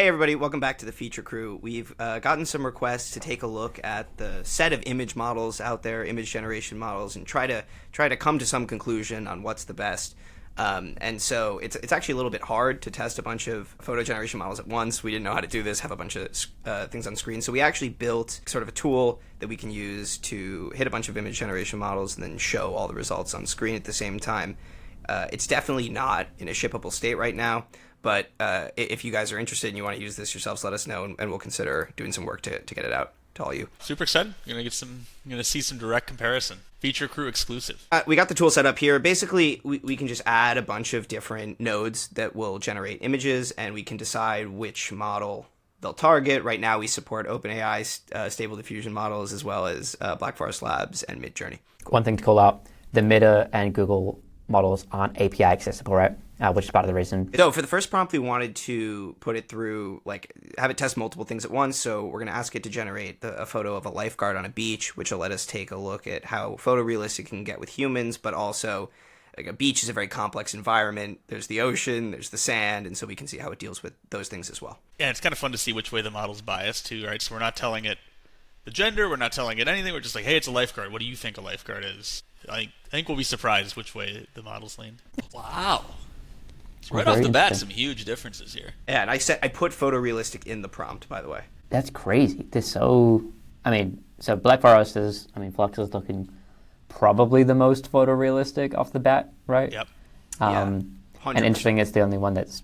Hey everybody, welcome back to the Feature Crew. We've gotten some requests to take a look at the set of image models out there, image generation models, and try to come to some conclusion on what's the best. And so it's actually a little bit hard to test a bunch of photo generation models at once. We didn't know how to do this, have a bunch of things on screen. So we actually built sort of a tool that we can use to hit a bunch of image generation models and then show all the results on screen at the same time. It's definitely not in a shippable state right now. But if you guys are interested and you want to use this yourselves, let us know, and we'll consider doing some work to get it out to all you. Super excited. You're gonna see some direct comparison. Feature Crew exclusive. We got the tool set up here. Basically, we can just add a bunch of different nodes that will generate images, and we can decide which model they'll target. Right now, we support OpenAI Stable Diffusion models as well as Black Forest Labs and Midjourney. Cool. One thing to call out: the Meta and Google models aren't API accessible, right? Which is part of the reason. So for the first prompt, we wanted to put it through, have it test multiple things at once. So we're going to ask it to generate a photo of a lifeguard on a beach, which will let us take a look at how photorealistic it can get with humans, but also a beach is a very complex environment. There's the ocean, there's the sand, and so we can see how it deals with those things as well. Yeah, it's kind of fun to see which way the model's biased too, right? So we're not telling it the gender, we're not telling it anything, we're just like, hey, it's a lifeguard. What do you think a lifeguard is? I think we'll be surprised which way the model's lean. Wow. Right off the bat, some huge differences here. Yeah, and I put photorealistic in the prompt, by the way. That's crazy. So Black Forest Flux is looking probably the most photorealistic off the bat, right? Yep. And interesting, it's the only one that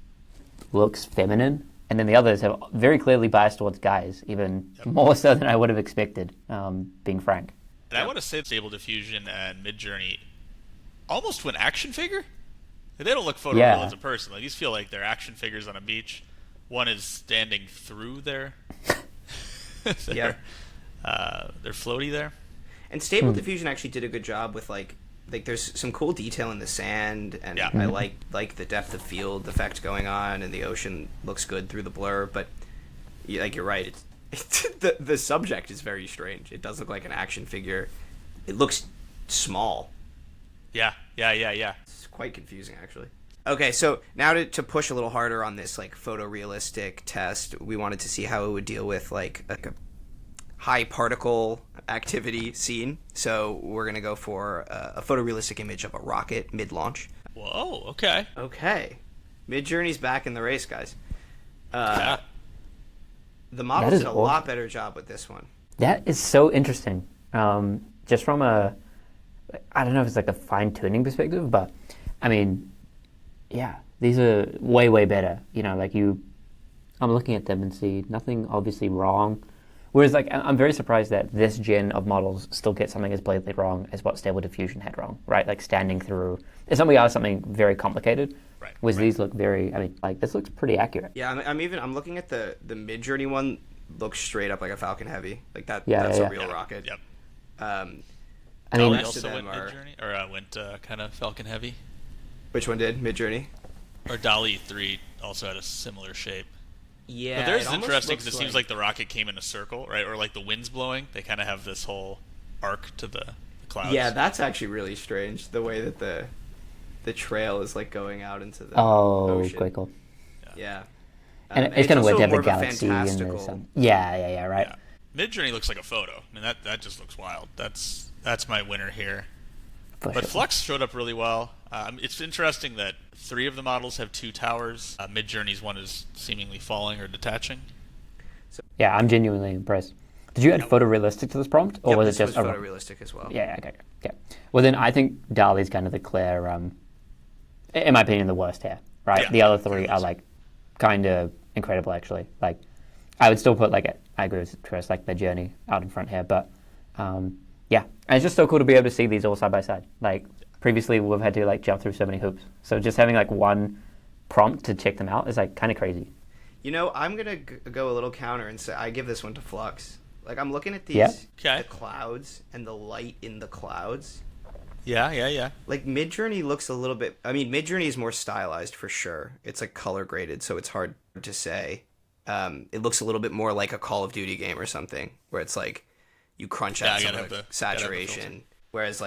looks feminine. And then the others have very clearly biased towards guys, even more so than I would have expected, being frank. And I want to say Stable Diffusion and Midjourney almost went action figure. They don't look photoreal as a person. These feel like they're action figures on a beach. One is standing through their their floaty there. And Stable Diffusion actually did a good job with there's some cool detail in the sand, and I like the depth of field effect going on, and the ocean looks good through the blur. But you're right, the subject is very strange. It does look like an action figure. It looks small. Yeah. It's quite confusing, actually. Okay, so now to push a little harder on this photorealistic test, we wanted to see how it would deal with a high particle activity scene. So we're gonna go for a photorealistic image of a rocket mid-launch. Whoa. Okay. Midjourney's back in the race, guys. Yeah. The models did a lot better job with this one. That is so interesting. Just from I don't know if it's a fine-tuning perspective, but these are way, way better. I'm looking at them and see nothing obviously wrong. Whereas, I'm very surprised that this gen of models still get something as blatantly wrong as what Stable Diffusion had wrong, right? Standing through. It's something very complicated. Right. Whereas these look very, this looks pretty accurate. Yeah, I'm looking at the Midjourney one, looks straight up like a Falcon Heavy. That's a real rocket. Yep. DALL-E also went Midjourney, or went kind of Falcon Heavy. Which one did? Midjourney? Or DALL-E 3 also had a similar shape. Yeah. But there's interesting because it seems like the rocket came in a circle, right? Or the wind's blowing. They kind of have this whole arc to the clouds. Yeah, that's actually really strange. The way that the trail is going out into the ocean. Quite cool. Yeah. And it's kind of weird to have the galaxy and the sun. Yeah, right. Yeah. Midjourney looks like a photo. That just looks wild. That's my winner here. But Flux showed up really well. It's interesting that 3 of the models have 2 towers. Midjourney's one is seemingly falling or detaching. Yeah, I'm genuinely impressed. Did you add photorealistic to this prompt, or was it just photorealistic as well? Yeah, okay. Well, then I think DALL-E's kind of the clear, in my opinion, the worst here, right? Yeah, the other 3 are kind of incredible, actually. I would still put I agree with Chris, Midjourney out in front here, but and it's just so cool to be able to see these all side by side. Previously, we've had to jump through so many hoops. So just having one prompt to check them out is kind of crazy. I'm gonna go a little counter and say I give this one to Flux. I'm looking at these the clouds and the light in the clouds. Yeah. Midjourney looks a little bit. Midjourney is more stylized for sure. It's color graded, so it's hard to say. It looks a little bit more like a Call of Duty game or something, where it's you crunch out some of the saturation. Whereas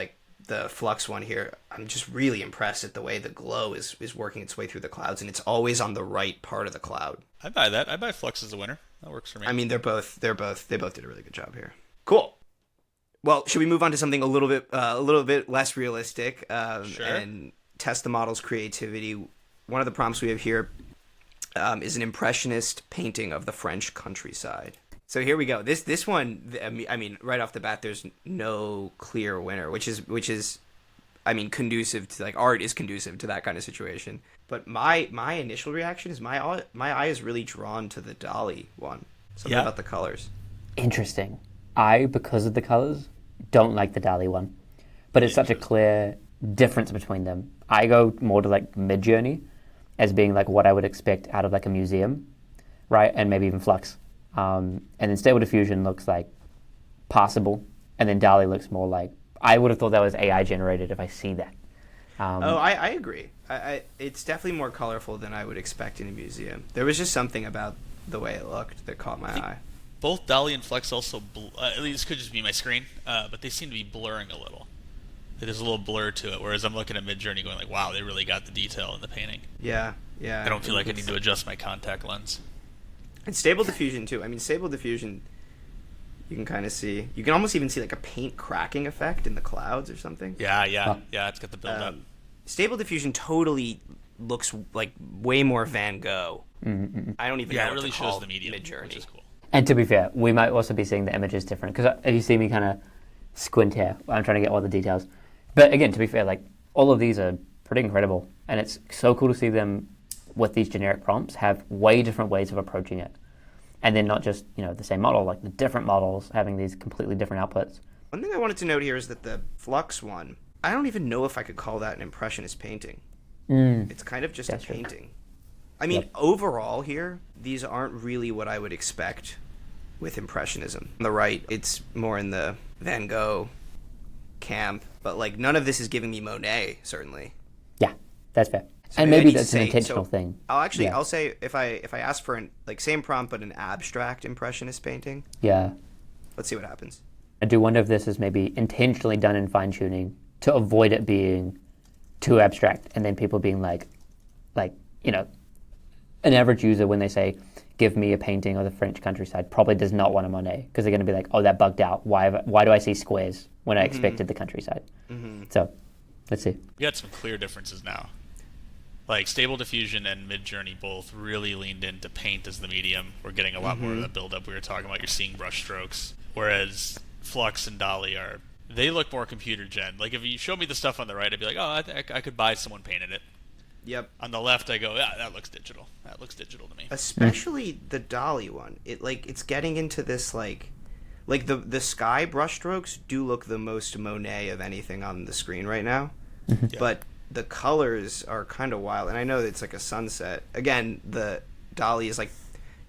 the Flux one here, I'm just really impressed at the way the glow is working its way through the clouds, and it's always on the right part of the cloud. I buy that. I buy Flux as a winner. That works for me. I mean, they both did a really good job here. Cool. Well, should we move on to something a little bit less realistic, Sure. and test the model's creativity? One of the prompts we have here is an impressionist painting of the French countryside. So here we go. This one, I mean, right off the bat, there's no clear winner, which is, I mean, conducive to, like, art is conducive to that kind of situation. But my initial reaction is my eye is really drawn to the DALL-E one. Something about the colors. Interesting. I, because of the colors, don't like the DALL-E one, but it's such a clear difference between them. I go more to like Midjourney as being like what I would expect out of like a museum, right? And maybe even Flux. And then Stable Diffusion looks like passable, and then DALL-E looks more like, I would have thought that was AI generated if I see that. I agree. It's definitely more colorful than I would expect in a museum. There was just something about the way it looked that caught my eye. Both DALL-E and Flux also, at least this could just be my screen, but they seem to be blurring a little. There's a little blur to it, whereas I'm looking at Midjourney going like, wow, they really got the detail in the painting. Yeah. I don't feel like I need to adjust my contact lens. And Stable Diffusion too. I mean, Stable Diffusion, you can kind of see. You can almost even see like a paint cracking effect in the clouds or something. Yeah. It's got the build up. Stable Diffusion totally looks like way more Van Gogh. Mm-hmm. I don't even know it what really to shows call the medium, Midjourney. which is cool. And to be fair, we might also be seeing the images different, because if you see me kind of squint here, I'm trying to get all the details. But again, to be fair, like all of these are pretty incredible, and it's so cool to see them with these generic prompts have way different ways of approaching it. And then not just, the same model, like the different models having these completely different outputs. One thing I wanted to note here is that the Flux one, I don't even know if I could call that an impressionist painting. It's kind of just a painting. I mean, overall here, these aren't really what I would expect with Impressionism. On the right, it's more in the Van Gogh camp, but like none of this is giving me Monet, certainly. Yeah, that's fair. So and maybe that's an intentional thing. I'll say if I ask for an same prompt but an abstract impressionist painting. Yeah. Let's see what happens. I do wonder if this is maybe intentionally done in fine tuning to avoid it being too abstract, and then people being like an average user when they say, give me a painting of the French countryside, probably does not want a Monet, because they're going to be like, oh, that bugged out. Why do I see squares when I expected the countryside? So let's see. We got some clear differences now. Like Stable Diffusion and Midjourney both really leaned into paint as the medium. We're getting a lot more of the build-up we were talking about. You're seeing brush strokes. Whereas Flux and DALL-E they look more computer gen. Like if you show me the stuff on the right, I'd be like, oh, I could buy someone painted it. Yep. On the left, I go, yeah, that looks digital. That looks digital to me. Especially the DALL-E one. It's getting into this like the sky brushstrokes do look the most Monet of anything on the screen right now. But the colors are kind of wild, and I know that it's like a sunset. Again, the DALL-E is like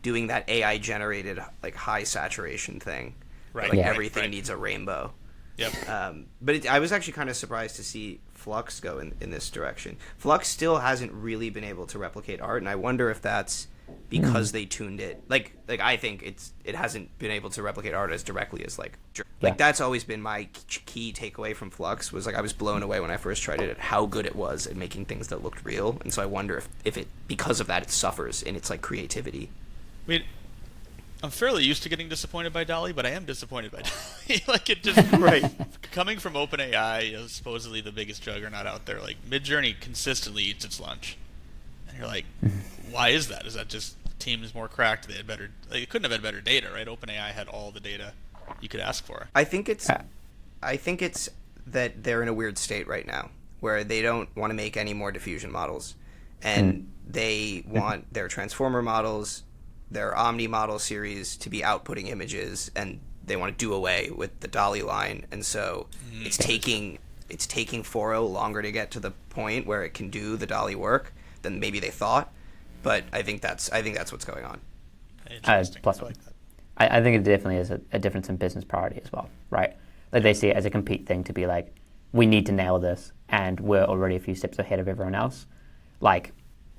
doing that AI generated like high saturation thing. Right. Like everything needs a rainbow. Yep. But I was actually kind of surprised to see Flux go in this direction. Flux still hasn't really been able to replicate art, and I wonder if that's because they tuned it. Like I think it hasn't been able to replicate art as directly as like that's always been my key takeaway from Flux, was like I was blown away when I first tried it at how good it was at making things that looked real, and so I wonder if it, because of that, it suffers in its like creativity. I mean, I'm fairly used to getting disappointed by DALL-E, but I am disappointed by DALL-E. Like it just coming from OpenAI, supposedly the biggest juggernaut out there. Like Midjourney consistently eats its lunch, and you're like, why is that? Is that just the team is more cracked? They had better. Like, it couldn't have had better data, right? OpenAI had all the data you could ask for. I think it's that they're in a weird state right now where they don't want to make any more diffusion models, and they want their transformer models, their Omni model series to be outputting images, and they want to do away with the DALL-E line, and so it's taking 4.0 longer to get to the point where it can do the DALL-E work than maybe they thought. But I think that's what's going on. Plus one. I think it definitely is a difference in business priority as well, right? Like they see it as a compete thing to be like, we need to nail this, and we're already a few steps ahead of everyone else. Like,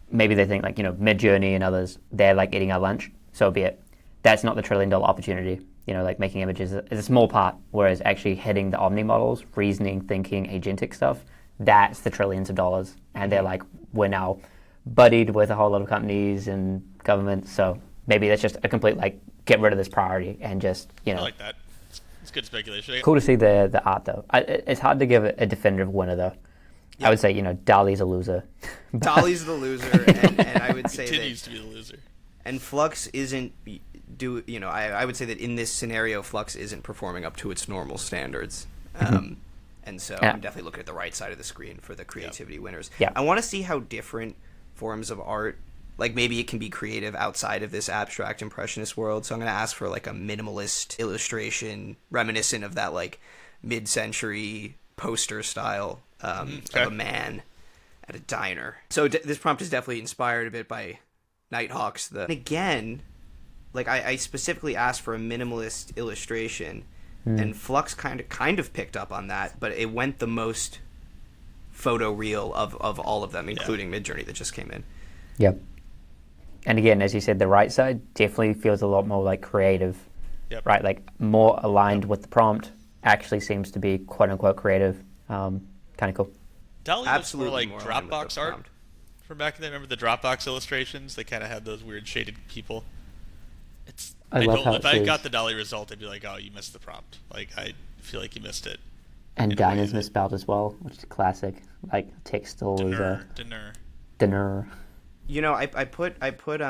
maybe they think like, Midjourney and others, they're like eating our lunch, so be it. That's not the $1 trillion opportunity. like making images is a small part, whereas actually hitting the omni models, reasoning, thinking, agentic stuff, that's the trillions of dollars. And they're like, we're now buddied with a whole lot of companies and governments, so maybe that's just a complete, like, get rid of this priority and just, I like that. It's good speculation. Cool to see the art, though. It's hard to give a definitive winner, though. Yep. I would say, DALL-E's a loser. DALL-E's the loser, and I would say continues to be the loser. And Flux isn't I would say that in this scenario, Flux isn't performing up to its normal standards. And so I'm definitely looking at the right side of the screen for the creativity winners. Yeah. I want to see how different forms of art, like maybe it can be creative outside of this abstract impressionist world. So I'm going to ask for like a minimalist illustration reminiscent of that like mid-century poster style of a man at a diner. So this prompt is definitely inspired a bit by Nighthawks. Again, like I specifically asked for a minimalist illustration, and Flux kind of picked up on that, but it went the most photoreal of all of them, including Midjourney that just came in. Yep. And again, as you said, the right side definitely feels a lot more like creative, right? Like more aligned with the prompt. Actually seems to be quote unquote creative. Kind of cool. DALL-E looks more like Dropbox art from back then. Remember the Dropbox illustrations? They kind of had those weird shaded people. If I got the DALL-E result, I'd be like, oh, you missed the prompt. Like, I feel like you missed it. And diner's misspelled as well, which is classic. Like, text still is a... Dinner. I put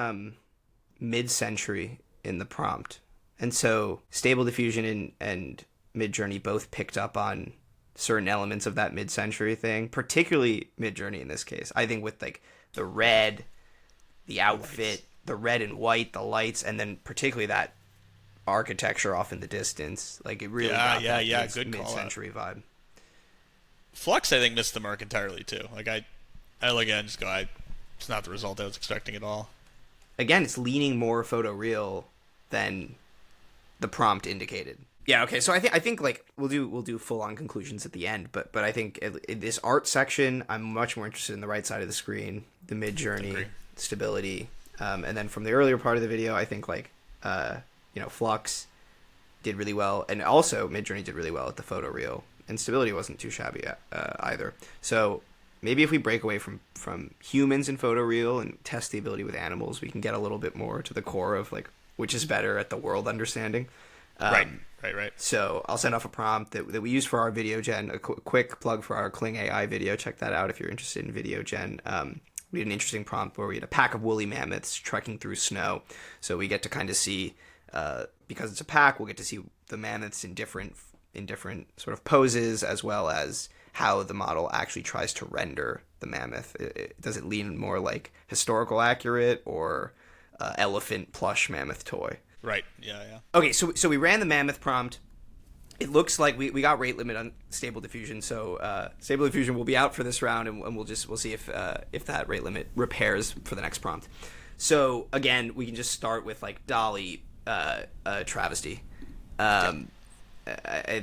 mid-century in the prompt. And so Stable Diffusion and Midjourney both picked up on certain elements of that mid-century thing, particularly Midjourney in this case. I think with, like, the red, the outfit... the red and white, the lights, and then particularly that architecture off in the distance. Like, it really got that good mid-century vibe. Flux, I think, missed the mark entirely, too. Like, I look at it and just go, it's not the result I was expecting at all. Again, it's leaning more photoreal than the prompt indicated. Yeah, okay, so I think like, we'll do full-on conclusions at the end, but I think in this art section, I'm much more interested in the right side of the screen, the Midjourney, stability. And then from the earlier part of the video, I think like, Flux did really well, and also Midjourney did really well at the photoreal, and stability wasn't too shabby either. So maybe if we break away from humans in photoreal and test the ability with animals, we can get a little bit more to the core of like which is better at the world understanding. Right. So I'll send off a prompt that we use for our video gen. A quick plug for our Kling AI video. Check that out if you're interested in video gen. We had an interesting prompt where we had a pack of woolly mammoths trekking through snow. So we get to kind of see, because it's a pack, we'll get to see the mammoths in different sort of poses, as well as how the model actually tries to render the mammoth. Does it lean more like historical accurate or elephant plush mammoth toy? Right. Yeah. Okay, so we ran the mammoth prompt. It looks like we got rate limit on Stable Diffusion, so Stable Diffusion will be out for this round, and we'll see if that rate limit repairs for the next prompt. So again, we can just start with like DALL-E travesty. I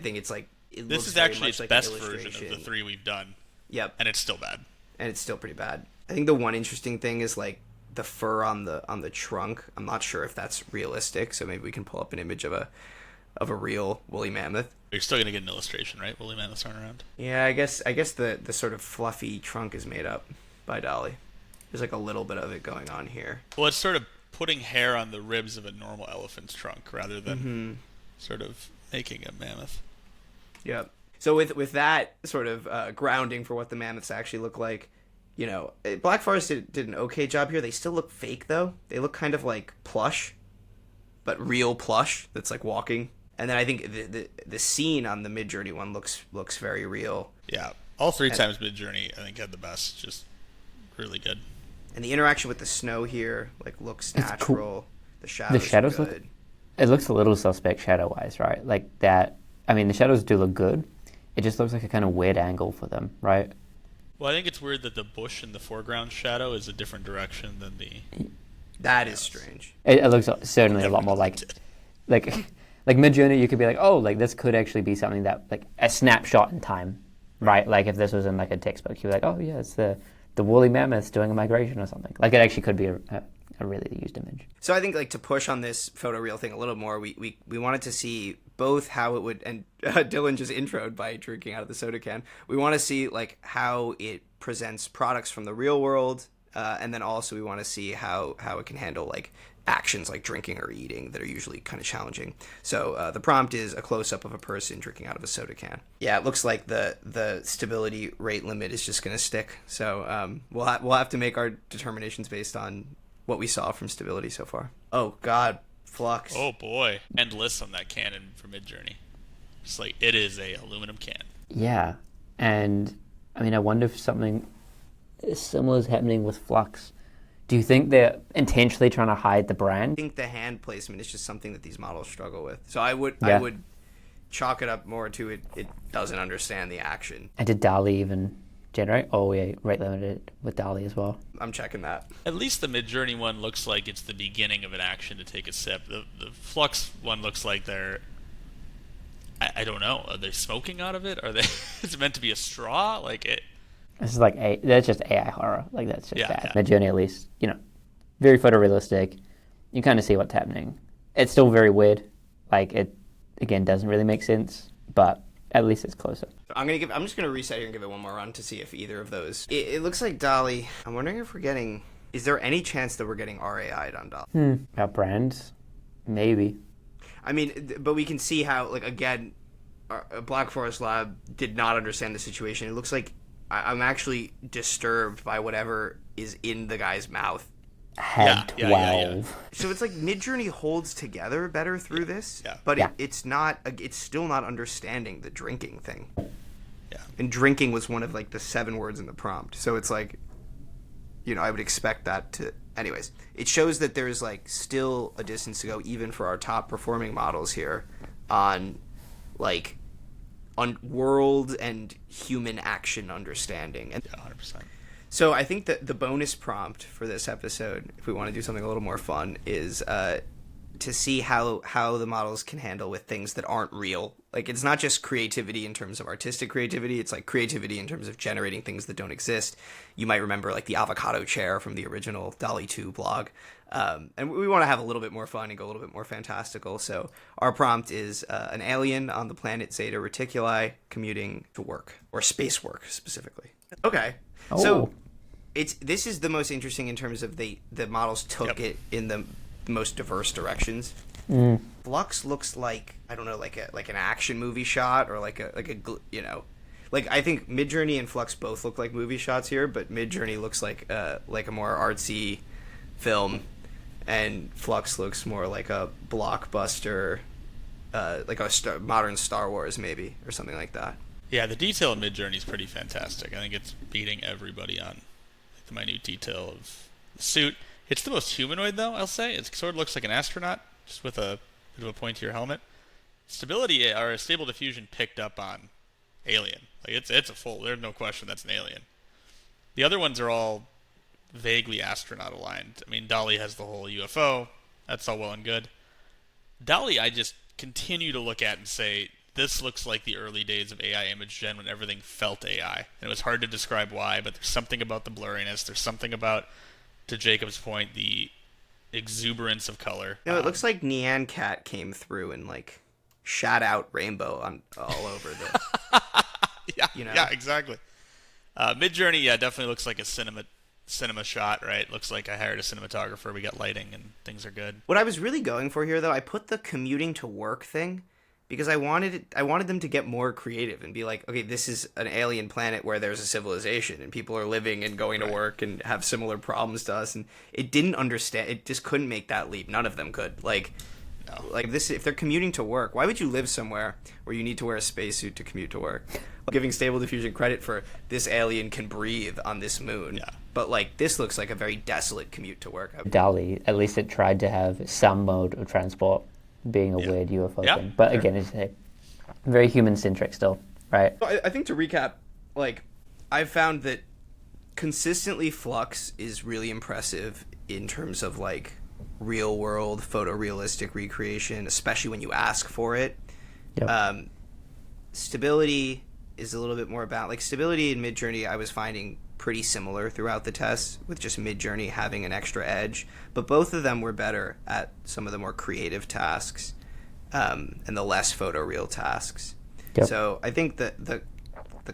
think it's like this is actually its best version of the three we've done. Yep, and it's still bad. And it's still pretty bad. I think the one interesting thing is like the fur on the trunk. I'm not sure if that's realistic, so maybe we can pull up an image of a real woolly mammoth. You're still gonna get an illustration, right? Woolly mammoths aren't around. Yeah, I guess the sort of fluffy trunk is made up by DALL-E. There's like a little bit of it going on here. Well, it's sort of putting hair on the ribs of a normal elephant's trunk rather than sort of making a mammoth. Yep. So with that sort of grounding for what the mammoths actually look like, Black Forest did an okay job here. They still look fake though. They look kind of like plush, but real plush that's like walking. And then I think the scene on the Midjourney one looks very real. Yeah, all three times Midjourney I think had the best, just really good. And the interaction with the snow here looks natural. Cool. The shadows good. It looks a little suspect shadow wise, right? Like that. I mean, the shadows do look good. It just looks like a kind of weird angle for them, right? Well, I think it's weird that the bush in the foreground shadow is a different direction than the. That is strange. It looks certainly a lot more like Midjourney. You could be like, oh, like this could actually be something that like a snapshot in time, right? Like if this was in like a textbook, you'd be like, oh yeah, it's the woolly mammoths doing a migration or something. Like it actually could be a a really used image. So I think like to push on this photoreal thing a little more, we wanted to see both how it would, and Dylan just introed by drinking out of the soda can. We want to see like how it presents products from the real world, and then also we want to see how it can handle like actions like drinking or eating that are usually kind of challenging. So the prompt is a close-up of a person drinking out of a soda can. Yeah, it looks like the stability rate limit is just going to stick. So we'll have to make our determinations based on what we saw from stability so far. Oh God, Flux. Oh boy, endless on that cannon for Midjourney. It's like it is a aluminum can. Yeah, and I mean, I wonder if something similar is happening with Flux. Do you think they're intentionally trying to hide the brand? I think the hand placement is just something that these models struggle with. So I would chalk it up more to it doesn't understand the action. And did DALL-E even generate? Oh, yeah, rate limited with DALL-E as well. I'm checking that. At least the Midjourney one looks like it's the beginning of an action to take a sip. The Flux one looks like they're, I don't know, are they smoking out of it? Are they? Is it meant to be a straw? Like it. This is like that's just AI horror. Like that's just bad. Yeah. Midjourney, at least, very photorealistic. You kind of see what's happening. It's still very weird. Like it again doesn't really make sense, but at least it's closer. I'm just gonna reset here and give it one more run to see if either of those. It looks like DALL-E. I'm wondering if we're getting. Is there any chance that we're getting RAI'd on DALL-E? About brands, maybe. I mean, but we can see how like again, Black Forest Lab did not understand the situation. It looks like. I'm actually disturbed by whatever is in the guy's mouth. Had 12. Yeah. So it's like Midjourney holds together better through this, but it's not. It's still not understanding the drinking thing. Yeah. And drinking was one of like the 7 words in the prompt. So it's like, I would expect that to. Anyways, it shows that there's like still a distance to go, even for our top performing models here, on like. On world and human action understanding. And 100%. so I think that the bonus prompt for this episode, if we want to do something a little more fun, is to see how the models can handle with things that aren't real. Like it's not just creativity in terms of artistic creativity, it's like creativity in terms of generating things that don't exist. You might remember like the avocado chair from the original DALL-E 2 blog. And we want to have a little bit more fun and go a little bit more fantastical. So our prompt is an alien on the planet Zeta Reticuli commuting to work, or space work specifically. Okay. Oh. So this is the most interesting in terms of the models took it in the most diverse directions. Flux looks like, I don't know, like an action movie shot, or like a I think Midjourney and Flux both look like movie shots here, but Midjourney looks like a more artsy film, and Flux looks more like a blockbuster, like a modern Star Wars maybe, or something like that. Yeah, the detail in Midjourney is pretty fantastic. I think it's beating everybody on the minute detail of the suit. It's the most humanoid, though, I'll say. It sort of looks like an astronaut, just with a bit of a pointier helmet. Stability, or Stable Diffusion, picked up on alien. Like it's a full. There's no question that's an alien. The other ones are all vaguely astronaut aligned. I mean, DALL-E has the whole UFO. That's all well and good. DALL-E, I just continue to look at and say, this looks like the early days of AI image gen when everything felt AI. And it was hard to describe why, but there's something about the blurriness. There's something about, to Jacob's point, the exuberance of color. It looks like Nyan Cat came through and like shot out rainbow on all over the. Yeah, exactly. Midjourney, definitely looks like a cinema shot, right? Looks like I hired a cinematographer. We got lighting and things are good. What I was really going for here, though, I put the commuting to work thing because I wanted them to get more creative and be like, okay, this is an alien planet where there's a civilization and people are living and going to work and have similar problems to us, and it didn't understand. It just couldn't make that leap. None of them could. Like this, if they're commuting to work, why would you live somewhere where you need to wear a spacesuit to commute to work? Giving Stable Diffusion credit for this alien can breathe on this moon, but like this looks like a very desolate commute to work. DALL-E, at least it tried to have some mode of transport, being a weird UFO thing. But again, it's very human-centric still, right? I think to recap, like, I've found that consistently Flux is really impressive in terms of like real-world photorealistic recreation, especially when you ask for it. Stability is a little bit more about, like, Stability in Midjourney I was finding pretty similar throughout the tests, with just Midjourney having an extra edge. But both of them were better at some of the more creative tasks and the less photoreal tasks. Yep. So I think that the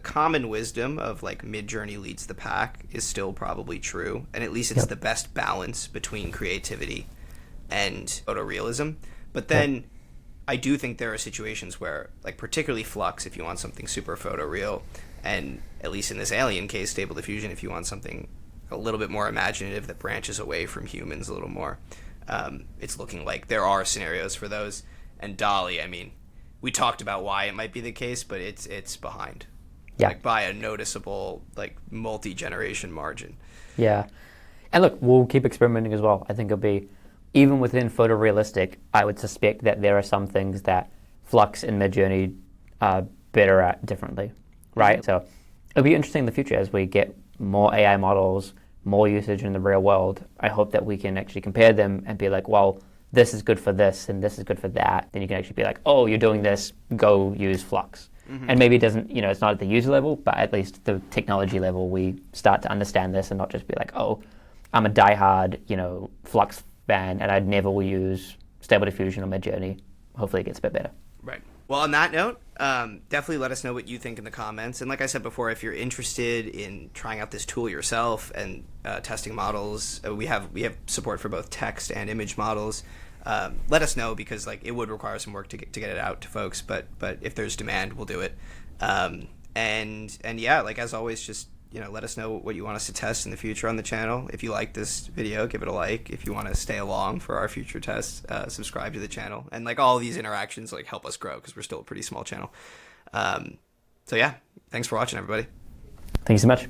common wisdom of like Midjourney leads the pack is still probably true, and at least it's the best balance between creativity and photorealism. But then I do think there are situations where, like particularly Flux, if you want something super photoreal, and at least in this alien case, Stable Diffusion, if you want something a little bit more imaginative that branches away from humans a little more, it's looking like there are scenarios for those. And DALL-E, I mean, we talked about why it might be the case, but it's behind. Yeah. Like by a noticeable, like, multi-generation margin. Yeah. And look, we'll keep experimenting as well. I think it'll be, even within photorealistic, I would suspect that there are some things that Flux and Midjourney are better at differently, right? Mm-hmm. So it'll be interesting in the future as we get more AI models, more usage in the real world. I hope that we can actually compare them and be like, well, this is good for this and this is good for that. Then you can actually be like, oh, you're doing this, go use Flux. Mm-hmm. And maybe it doesn't, it's not at the user level, but at least the technology level, we start to understand this and not just be like, oh, I'm a diehard, Flux fan and I'd never will use Stable Diffusion or Midjourney. Hopefully it gets a bit better. Right. Well, on that note, definitely let us know what you think in the comments. And like I said before, if you're interested in trying out this tool yourself and testing models, we have support for both text and image models. Let us know, because like it would require some work to get it out to folks, but if there's demand, we'll do it. And yeah, like as always, just let us know what you want us to test in the future on the channel. If you like this video, give it a like. If you want to stay along for our future tests, subscribe to the channel. And like all these interactions like help us grow, because we're still a pretty small channel. So yeah, thanks for watching, everybody. Thank you so much.